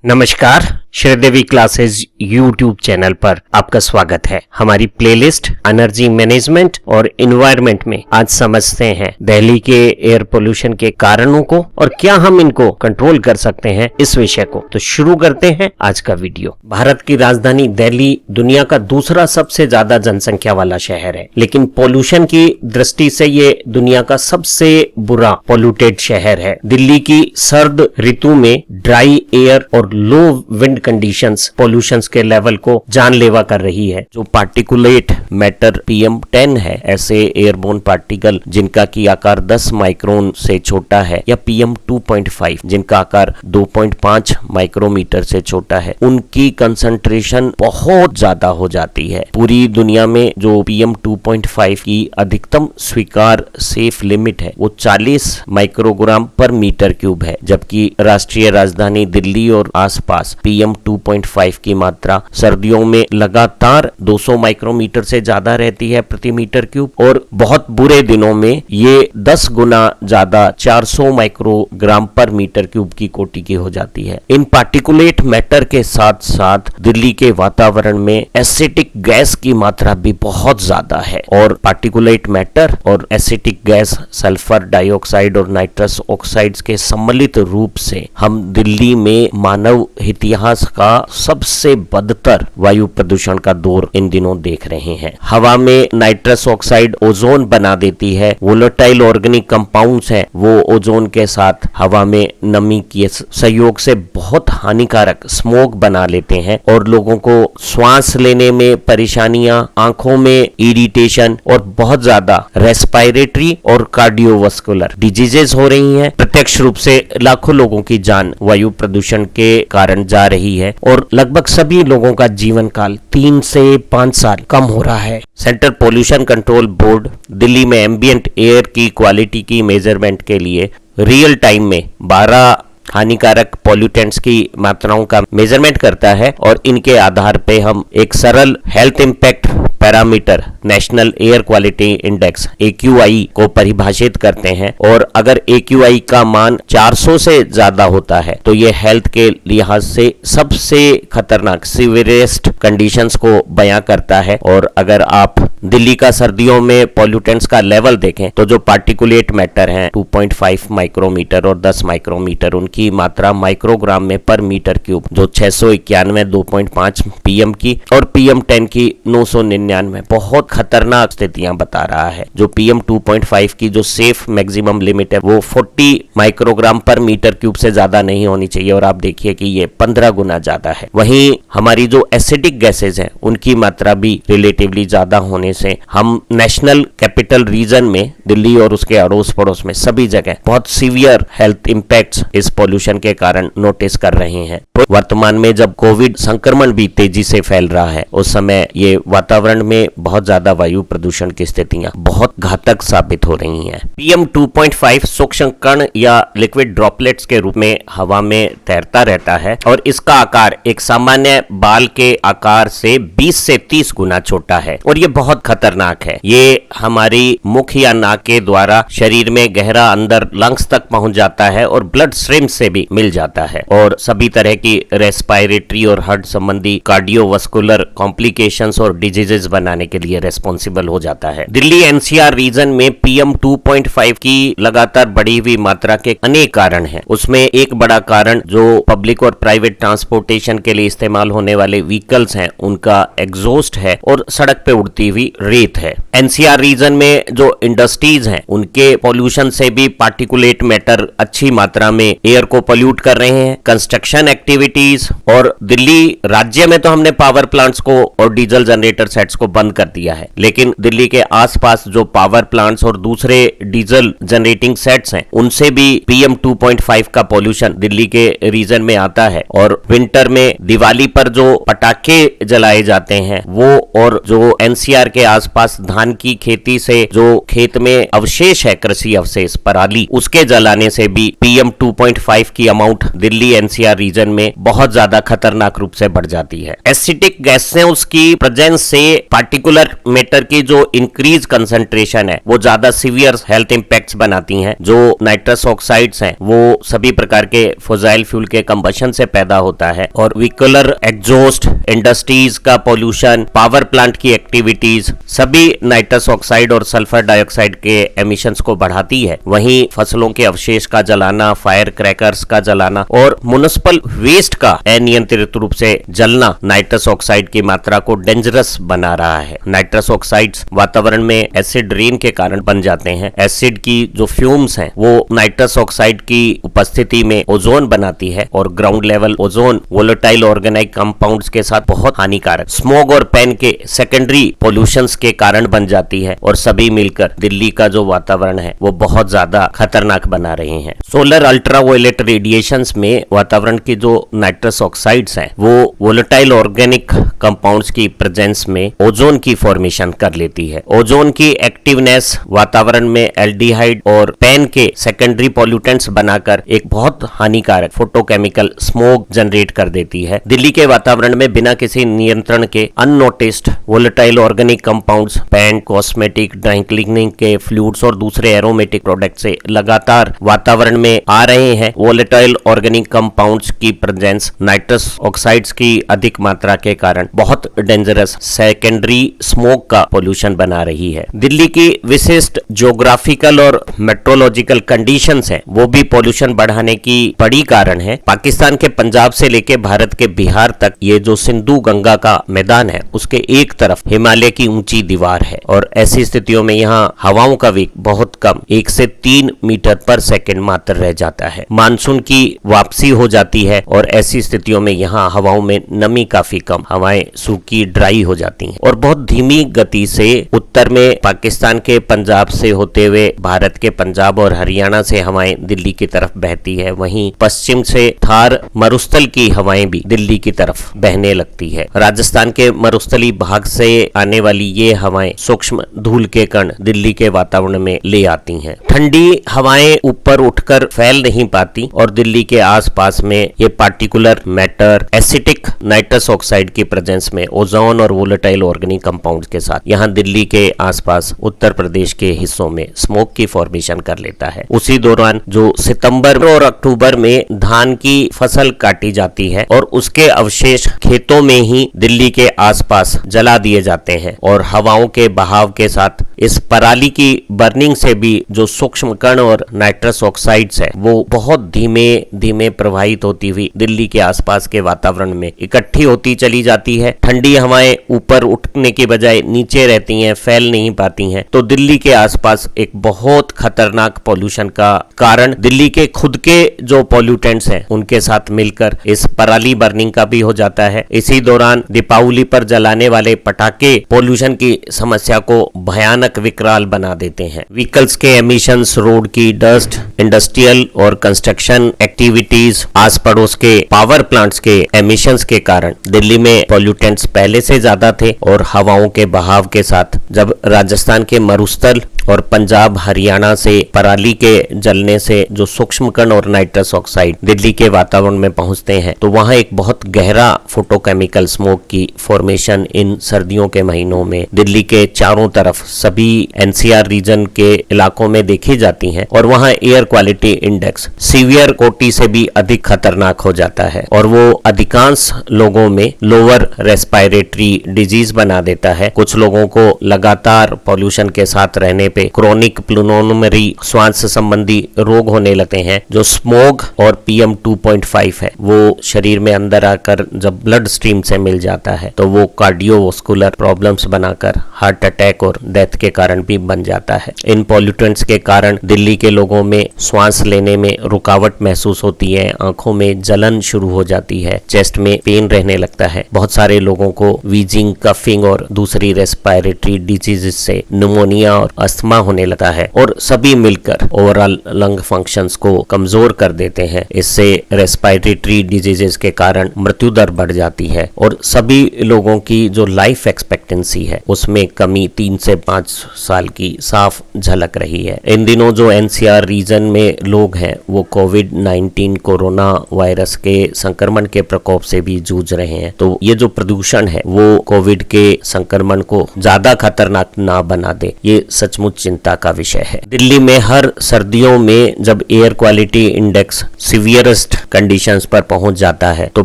नमस्कार, Sridevi classes YouTube channel पर आपका स्वागत है। हमारी प्लेलिस्ट एनर्जी मैनेजमेंट और एनवायरनमेंट में आज समझते हैं दिल्ली के एयर पोल्यूशन के कारणों को और क्या हम इनको कंट्रोल कर सकते हैं, इस विषय को। तो शुरू करते हैं आज का वीडियो। भारत की राजधानी दिल्ली दुनिया का दूसरा सबसे ज्यादा जनसंख्या वाला शहर है, लेकिन पोल्यूशन की दृष्टि से ये दुनिया का सबसे बुरा पोल्यूटेड शहर है। दिल्ली की सर्द ऋतु में ड्राई एयर और लो विंड कंडीशंस पोल्यूशंस के लेवल को जानलेवा कर रही है। जो पार्टिकुलेट मैटर PM10 है, ऐसे एयरबोर्न पार्टिकल जिनका की आकार 10 माइक्रोन से छोटा है, या PM2.5 जिनका आकार 2.5 माइक्रोमीटर से छोटा है, उनकी कंसंट्रेशन बहुत ज्यादा हो जाती है। पूरी दुनिया में जो PM2.5 की अधिकतम स्वीकार सेफ लिमिट है वो 40 माइक्रोग्राम पर मीटर क्यूब है, जबकि राष्ट्रीय राजधानी दिल्ली और आसपास PM2.5 की मात्रा सर्दियों में लगातार 200 माइक्रोमीटर से ज्यादा रहती है प्रति मीटर क्यूब, और बहुत बुरे दिनों में ये 10 गुना ज्यादा 400 माइक्रोग्राम पर मीटर क्यूब की कोटि की हो जाती है। इन पार्टिकुलेट मैटर के साथ साथ दिल्ली के वातावरण में एसिटिक गैस की मात्रा भी बहुत ज्यादा है, और पार्टिकुलेट मैटर और एसिटिक गैस सल्फर डाइऑक्साइड और नाइट्रस ऑक्साइड्स के सम्मिलित रूप से हम दिल्ली में मानव इतिहास का सबसे बदतर वायु प्रदूषण का दौर इन दिनों देख रहे हैं। हवा में नाइट्रस ऑक्साइड ओजोन बना देती है। वोलेटाइल ऑर्गेनिक कंपाउंड्स हैं, वो ओजोन के साथ हवा में नमी के सहयोग से बहुत हानिकारक स्मोक बना लेते हैं, और लोगों को श्वास लेने में परेशानियां, आंखों में इरिटेशन और बहुत ज्यादा रेस्पिरेटरी और कार्डियोवास्कुलर डिजीजेस हो रही हैं। प्रत्यक्ष रूप से लाखों लोगों की जान वायु प्रदूषण के कारण जा रही है, और लगभग सभी लोगों का जीवन काल 3 से 5 साल कम हो रहा है। Central pollution control board Delhi में एम्बिएंट एयर की क्वालिटी की मेजरमेंट के लिए रियल टाइम में 12 हानिकारक पॉल्यूटेंट्स की मात्राओं का मेजरमेंट करता है, और इनके आधार पे हम एक सरल health impact parameter national air quality index AQI को परिभाषित करते हैं। और अगर AQI का मान 400 से ज्यादा होता है तो ये हेल्थ के लिहाज से सबसे खतरनाक सीवियरेस्ट कंडीशंस को बयां करता है। और अगर आप दिल्ली का सर्दियों में पॉल्यूटेंट्स का लेवल देखें तो जो पार्टिकुलेट मैटर हैं 2.5 माइक्रोमीटर और 10 माइक्रोमीटर, उनकी मात्रा माइक्रोग्राम में पर मीटर क्यूब जो 691 2.5 PM की और PM10 की 999 बहुत खतरनाक स्थितियां बता रहा है। जो PM2.5 की जो सेफ मैक्सिमम लिमिट है वो 40 माइक्रोग्राम पर मीटर क्यूब से ज्यादा नहीं होनी चाहिए, और आप देखिए कि ये 15 गुना ज्यादा है। वहीं हमारी जो एसिडिक गैसेज हैं उनकी मात्रा भी रिलेटिवली ज्यादा होने से हम नेशनल कैपिटल रीजन में दिल्ली और उसके अड़ोस पड़ोस में सभी जगह बहुत सीवियर हेल्थ इंपैक्ट्स इस पोल्यूशन के कारण नोटिस कर रहे हैं। वर्तमान में जब कोविड संक्रमण भी तेजी से फैल रहा है, उस समय ये वातावरण में बहुत ज्यादा वायु प्रदूषण की स्थितियां बहुत घातक साबित हो रही हैं। PM2.5 सूक्ष्म कण या लिक्विड ड्रॉपलेट्स के रूप में हवा में तैरता रहता है, और इसका आकार एक सामान्य बाल के आकार से 20 से 30 गुना छोटा है, और ये बहुत खतरनाक है। ये हमारी मुख या नाक के द्वारा शरीर में गहरा अंदर लंग्स तक पहुंच जाता है और ब्लड स्ट्रीम से भी मिल जाता है, और सभी तरह की रेस्पिरेटरी और हार्ट संबंधी कार्डियोवास्कुलर कॉम्प्लिकेशंस और डिजीजेस बनाने के लिए रेस्पॉन्सिबल हो जाता है। दिल्ली NCR रीजन में PM2.5 की लगातार बढ़ी हुई मात्रा के अनेक कारण हैं। उसमें एक बड़ा कारण जो पब्लिक और प्राइवेट ट्रांसपोर्टेशन के लिए इस्तेमाल होने वाले व्हीकल्स हैं उनका एग्जॉस्ट है, और सड़क पे उड़ती हुई रेत है। NCR रीजन में जो इंडस्ट्रीज हैं उनके पॉल्यूशन से भी पार्टिकुलेट मैटर अच्छी मात्रा में एयर को पोल्यूट कर रहे हैं। कंस्ट्रक्शन एक्टिविटीज, और दिल्ली राज्य में तो हमने पावर प्लांट्स को और डीजल जनरेटर सेट्स को बंद कर दिया है, लेकिन दिल्ली के आसपास जो पावर प्लांट्स और दूसरे डीजल जनरेटिंग सेट्स हैं उनसे भी PM2.5 का पॉल्यूशन दिल्ली के रीजन में आता है। और विंटर में दिवाली पर जो पटाखे जलाए जाते हैं वो, और जो NCR के आसपास धान की खेती से जो खेत में अवशेष है, कृषि अवशेष पराली, उसके जलाने से भी PM 2.5 की अमाउंट दिल्ली NCR रीजन में बहुत ज्यादा खतरनाक रूप से बढ़ जाती है। एसिटिक गैसें उसकी प्रेजेंस से पार्टिकुलर मैटर की जो इंक्रीज कंसंट्रेशन है वो ज्यादा सीवियर हेल्थ इंपैक्ट्स बनाती हैं। जो नाइट्रस ऑक्साइड्स हैं वो सभी प्रकार के फॉसिल फ्यूल के कंबशन से पैदा होता है और व्हीकुलर एग्जॉस्ट, इंडस्ट्रीज का पोल्यूशन, पावर प्लांट की एक्टिविटीज सभी नाइट्रस ऑक्साइड और सल्फर डाइऑक्साइड के एमिशंस को बढ़ाती है। वहीं फसलों के अवशेष का जलाना, फायर क्रैकर्स का जलाना और म्युनिसिपल वेस्ट का अनियंत्रित रूप से जलना नाइट्रस ऑक्साइड की मात्रा को डेंजरस बना रहा है। नाइट्रस ऑक्साइड्स वातावरण में एसिड रेन के कारण बन जाते हैं। एसिड की जो फ्यूम्स हैं वो नाइट्रस ऑक्साइड की उपस्थिति में ओजोन बनाती है और ground level ozone volatile organic compounds के साथ बहुत हानिकारक स्मोग और पेन के सेकेंडरी पोल्यूशंस के कारण बन जाती है और सभी मिलकर दिल्ली का जो वातावरण है वो बहुत ज्यादा खतरनाक बना रहे हैं। सोलर अल्ट्रावायलेट रेडिएशंस में वातावरण की जो नाइट्रस ऑक्साइड्स हैं वो वोलेटाइल ऑर्गेनिक कंपाउंड्स की प्रेजेंस में ओजोन की फॉर्मेशन कर लेती है। ओजोन की एक्टिवनेस वातावरण में एल्डिहाइड और पेन के सेकेंडरी पॉल्यूटेंट्स बनाकर एक बहुत हानिकारक फोटोकेमिकल स्मोक जनरेट कर देती है। दिल्ली के वातावरण में बिना किसी नियंत्रण के unnoticed volatile organic compounds, paint, cosmetic, dry cleaning के फ्लूइड्स और दूसरे एरोमेटिक प्रोडक्ट से लगातार वातावरण में आ रहे हैं। वोलेटाइल ऑर्गेनिक कंपाउंड्स की प्रेजेंस नाइट्रस ऑक्साइड्स की अधिक मात्रा के कारण बहुत डेंजरस सेकेंडरी स्मोक का पोल्यूशन बना रही है। दिल्ली की विशिष्ट ज्योग्राफिकल और मेट्रोलॉजिकल कंडीशंस हैं वो भी पोल्यूशन बढ़ाने की बड़ी कारण है। पाकिस्तान के पंजाब से लेके भारत के बिहार तक ये जो सिंधु गंगा का मैदान है उसके एक तरफ हिमालय की ऊंची दीवार है और ऐसी स्थितियों में यहाँ हवाओं का वेग बहुत कम 1 से 3 मीटर पर सेकंड मात्र रह जाता है। मानसून की वापसी हो जाती है और ऐसी स्थितियों में यहाँ हवाओं में नमी काफी कम, हवाएं सूखी ड्राई हो जाती हैं और बहुत धीमी गति से उत्तर में पाकिस्तान के पंजाब से होते हुए भारत के पंजाब और हरियाणा से हवाएं दिल्ली की तरफ बहती है। वहीं पश्चिम से थार मरुस्थल की हवाएं भी दिल्ली की तरफ बहने लगती है। राजस्थान के मरुस्थली भाग से आने वाली ये हवाएं सूक्ष्म धूल के कण दिल्ली के वातावरण में ले आती हैं। ठंडी हवाएं ऊपर उठकर फैल नहीं पाती और दिल्ली के आसपास में ये particular matter acetic nitrous oxide की प्रेजेंस में ओजोन और वोलेटाइल ऑर्गेनिक कंपाउंड्स के साथ यहाँ दिल्ली के आसपास उत्तर प्रदेश के हिस्सों में स्मोक की फॉर्मेशन कर लेता है। उसी दौरान जो सितंबर और अक्टूबर में धान की फसल काटी जाती है और उसके अवशेष खेतों में ही दिल्ली के आसपास जला दिए जाते हैं और हवाओं के बहाव के साथ इस पराली की बर्निंग से भी जो सूक्ष्म कण और नाइट्रस ऑक्साइड्स है वो बहुत धीमे धीमे प्रवाहित होती हुई दिल्ली के आसपास के वातावरण में इकट्ठी होती चली जाती है। ठंडी हवाएं ऊपर उठने की बजाय नीचे रहती हैं, फैल नहीं पाती हैं, तो दिल्ली के आसपास एक बहुत खतरनाक पॉल्यूशन का कारण दिल्ली के खुद के जो पॉल्यूटेंट्स हैं उनके साथ मिलकर इस पराली बर्निंग का भी हो जाता है। इसी दौरान दीपावली पर जलाने वाले पटाखे पॉल्यूशन की समस्या को भयानक विकराल बना देते हैं। व्हीकल्स के एमिशंस, रोड की डस्ट, इंडस्ट्रियल और कंस्ट्रक्शन एक्टिविटीज, आस पड़ोस के पावर प्लांट्स के एमिशंस के कारण दिल्ली में पॉल्यूटेंट्स पहले से ज्यादा थे और हवाओं के बहाव के साथ जब राजस्थान के मरुस्थल और पंजाब हरियाणा से पराली के जलने से जो सूक्ष्म कण और नाइट्रस ऑक्साइड दिल्ली के वातावरण में पहुंचते हैं तो वहां एक बहुत गहरा फोटोकेमिकल स्मोक की फॉर्मेशन इन सर्दियों के महीनों में दिल्ली के चारों तरफ सभी एनसीआर रीजन के इलाकों में देखी जाती हैं और वहां एयर क्वालिटी इंडेक्स सीवियर कोटि से भी अधिक खतरनाक हो जाता है और वो अधिकांश लोगों में लोअर रेस्पिरेटरी डिजीज बना देता है। कुछ लोगों को लगातार पॉल्यूशन के साथ रहने पे क्रोनिक प्लूमोनरी श्वास संबंधी रोग होने लगते हैं। जो स्मोग और PM 2.5 है वो शरीर में अंदर आकर जब ब्लड स्ट्रीम से मिल जाता है तो वो कार्डियोवास्कुलर प्रॉब्लम्स बनाकर हार्ट अटैक और डेथ के कारण भी बन जाता है। इन पॉल्यूटेंट्स के कारण दिल्ली के लोगों में श्वास लेने में रुकावट महसूस होती है, आंखों में जलन शुरू हो जाती है, चेस्ट में पेन रहने लगता है। बहुत सारे सारे लोगों को वीजिंग, कफिंग और दूसरी रेस्पिरेटरी डिजीजेस से निमोनिया और अस्थमा होने लगा है और सभी मिलकर ओवरऑल लंग फंक्शंस को कमजोर कर देते हैं। इससे रेस्पिरेटरी डिजीजेस के कारण मृत्यु दर बढ़ जाती है और सभी लोगों की जो लाइफ एक्सपेक्टेंसी है उसमें कमी 3 से 5 साल की साफ झलक रही है। इन दिनों जो एनसीआर रीजन में लोग हैं वो कोविड-19 कोरोना वायरस के संक्रमण के प्रकोप से भी जूझ रहे हैं। तो ये जो प्रदूषण है वो कोविड के संक्रमण को ज्यादा खतरनाक ना बना दे, ये सचमुच चिंता का विषय है। दिल्ली में हर सर्दियों में जब एयर क्वालिटी इंडेक्स सीवियरेस्ट कंडीशंस पर पहुंच जाता है तो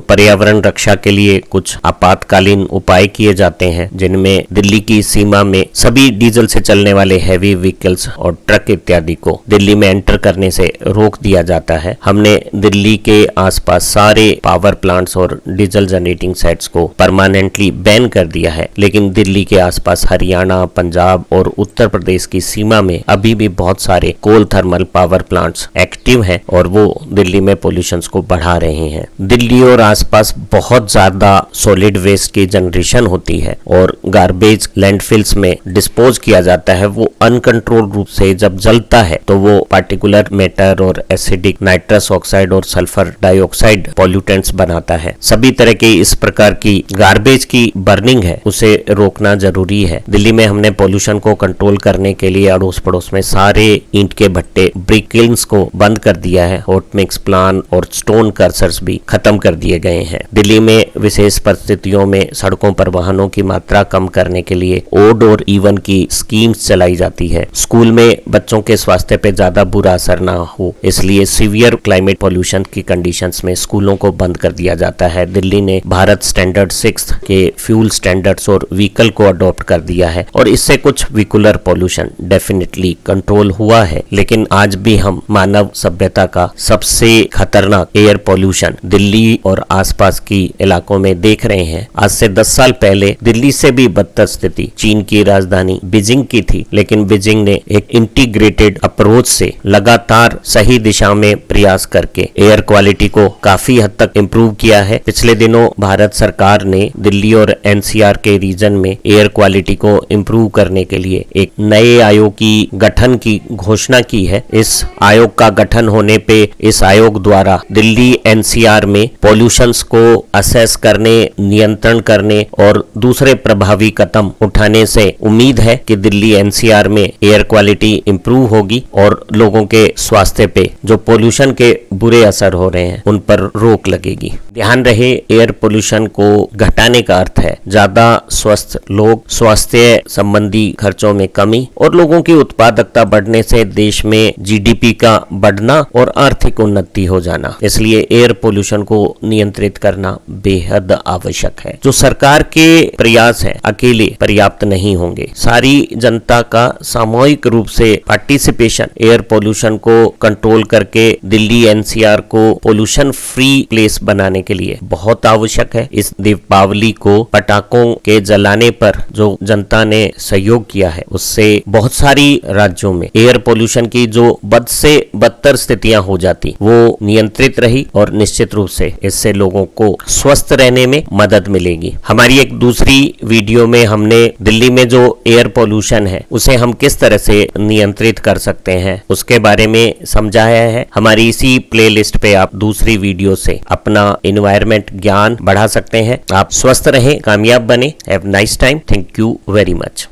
पर्यावरण रक्षा के लिए कुछ आपातकालीन उपाय किए जाते हैं, जिनमें दिल्ली की सीमा में सभी डीजल से चलने वाले हैवी व्हीकल्स और ट्रक इत्यादि को दिल्ली में एंटर करने से रोक दिया जाता है। हमने दिल्ली के आसपास सारे पावर प्लांट्स और डीजल जनरेटिंग सेट्स को परमानेंटली बैन कर दिया है, लेकिन दिल्ली के आसपास हरियाणा, पंजाब और उत्तर प्रदेश की सीमा में अभी भी बहुत सारे कोल थर्मल पावर प्लांट्स एक्टिव हैं और वो दिल्ली में पोल्यूशन को बढ़ा रहे हैं। दिल्ली और आसपास बहुत ज्यादा सॉलिड वेस्ट की जनरेशन होती है और गार्बेज लैंडफिल्स में डिस्पोज किया जाता है। वो अनकंट्रोल्ड रूप से जब जलता है तो वो पार्टिकुलर मैटर और एसिडिक नाइट्रस ऑक्साइड और सल्फर डाइऑक्साइड पॉल्यूटेंट्स बनाता है। सभी तरह के इस प्रकार की गार्बेज की बर्निंग है उसे रोकना जरूरी है। दिल्ली में हमने पोल्यूशन को कंट्रोल करने के लिए अड़ोस पड़ोस में सारे ईंट के भट्टे, ब्रिक किल्न्स को बंद कर दिया है। हॉट मिक्स प्लान और स्टोन कर्सर्स भी खत्म कर दिए गए हैं। दिल्ली में विशेष परिस्थितियों में सड़कों पर वाहनों की मात्रा कम करने के लिए ओड और इवन की स्कीम्स चलाई जाती है। स्कूल में बच्चों के स्वास्थ्य पे ज्यादा बुरा असर ना हो, इसलिए सीवियर क्लाइमेट पॉल्यूशन की कंडीशंस में स्कूलों को बंद कर दिया जाता है। दिल्ली ने भारत स्टैंडर्ड 6 के फ्यूल स्टैंडर्ड्स और व्हीकल को अडॉप्ट कर दिया है और इससे कुछ व्हीकुलर पॉल्यूशन डेफिनेटली कंट्रोल हुआ है, लेकिन आज भी हम मानव सभ्यता का सबसे खतरनाक एयर पॉल्यूशन दिल्ली और आसपास की इलाकों में देख रहे हैं। आज से 10 साल पहले दिल्ली से भी बदतर स्थिति चीन की राजधानी बीजिंग की थी, लेकिन बीजिंग ने एक इंटीग्रेटेड अप्रोच से लगातार सही दिशा में प्रयास करके एयर क्वालिटी को काफी हद तक इम्प्रूव किया है। पिछले दिनों भारत सरकार ने दिल्ली और एनसीआर के रीजन में एयर क्वालिटी को इम्प्रूव करने के लिए एक नए आयोग की गठन की घोषणा की है। इस आयोग का गठन होने पे इस आयोग द्वारा दिल्ली एनसीआर में पॉल्यूशंस को असेस करने, नियंत्रण करने और दूसरे प्रभावी कदम उठाने से उम्मीद है कि दिल्ली एनसीआर में एयर क्वालिटी इम्प्रूव होगी और लोगों के स्वास्थ्य पे जो पोल्यूशन के बुरे असर हो रहे हैं उन पर रोक लगेगी। ध्यान रहे, एयर पोल्यूशन को घटाने का अर्थ है ज्यादा स्वस्थ लोग, स्वास्थ्य संबंधी खर्चों में कमी और लोगों की उत्पादकता बढ़ने से देश में जीडीपी का बढ़ना और आर्थिक उन्नति हो जाना। इसलिए एयर पोल्यूशन को नियंत्रित करना बेहद आवश्यक है। जो सरकार के प्रयास हैं अकेले पर्याप्त नहीं होंगे। सारी जनता का सामूहिक रूप से पार्टिसिपेशन एयर पोल्यूशन को कंट्रोल करके दिल्ली एनसीआर को पोल्यूशन फ्री प्लेस बनाने के लिए बहुत आवश्यक है। इस दीपावली को पटाखों के जलाने पर जो जनता ने सहयोग किया है उससे बहुत सारी राज्यों में एयर पोल्यूशन की जो बद से बदतर स्थितियां हो जाती वो नियंत्रित रही और निश्चित रूप से इससे लोगों को स्वस्थ रहने में मदद मिलेगी। हमारी एक दूसरी वीडियो में हमने दिल्ली में जो एयर पोल्यूशन है उसे हम किस तरह से नियंत्रित कर सकते हैं उसके बारे में समझाया है। हमारी इसी प्लेलिस्ट पे आप दूसरी वीडियो से अपना एनवायरमेंट ज्ञान बढ़ा सकते हैं। आप स्वस्थ रहें, कामयाब बने। Have nice time. Thank you very much.